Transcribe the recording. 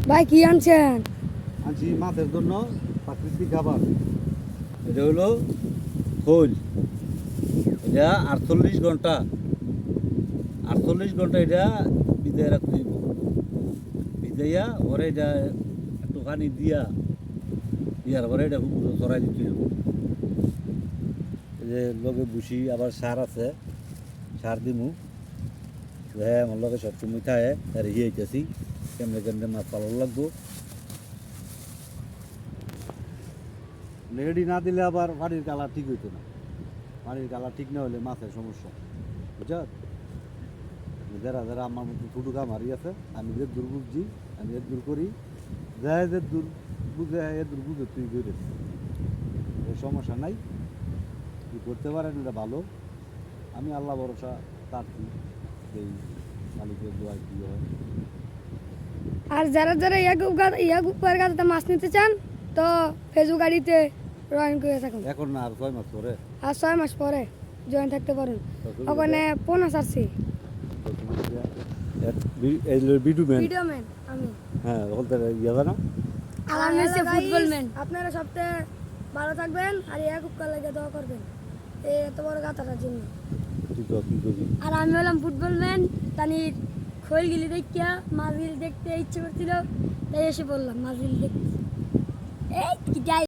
ভাই কি আনছেন? আনছি মাছের জন্য প্রাকৃতিক খাবার। এটা হলো খোল। এটা 48 ঘন্টা এটা ভিজাই রাখতে হইব। ভিজাইয়া পরে এটা একটুখানি দিয়ার পরে এটা পুরো চড়াই দিতে হইব। এই যে লগে বুসি আবার সার আছে, সার দিমু। হ্যাঁ আমার লগে সবসময় থাকে তার আইতেছি কেমনে কেমনে মাছ পালন লাগবো। লেডি না দিলে আবার পানির কালার ঠিক হইতো না। পানির কালার ঠিক না হলে মাছের সমস্যা, বুঝছো? যারা যারা আমার মতো ছোটো কামারি আছে, আমি যে দূর বুঝছি, আমি এর দূর করি, যায় যে দূর বুঝে এর দূর বুঝে তুই করে এই সমস্যা নাই। তুই করতে পারেন এটা ভালো। আমি আল্লাহ ভরসা তারছি এই মালিকের দোয়ায় কী হয়। আর যারা যারা ইয়াগুপার গাড়িতে মাছ নিতে চান তো ফেসবুক গাড়িতে জয়েন করে থাকুন। এখন না আর 6 মাস পরে, আর 6 মাস পরে জয়েন থাকতে পারেন। ওখানে বোনাস আছে। ভিডিও ভিডিওম্যান আমি। হ্যাঁ ওখান থেকে ইয়ে না। আর আমি হচ্ছে ফুটবলম্যান। আপনারা সবচেয়ে ভালো থাকবেন আর ইয়াগুপার লাগে দোয়া করবেন এই এত বড় গাতাটার জন্য। আর আমি হলাম ফুটবলম্যান। তানি খোলগিলি দেখিয়া মাছগিলি দেখতে ইচ্ছে করছিল, তাই এসে বললাম মাছগিলি দেখতে। এই কি যাই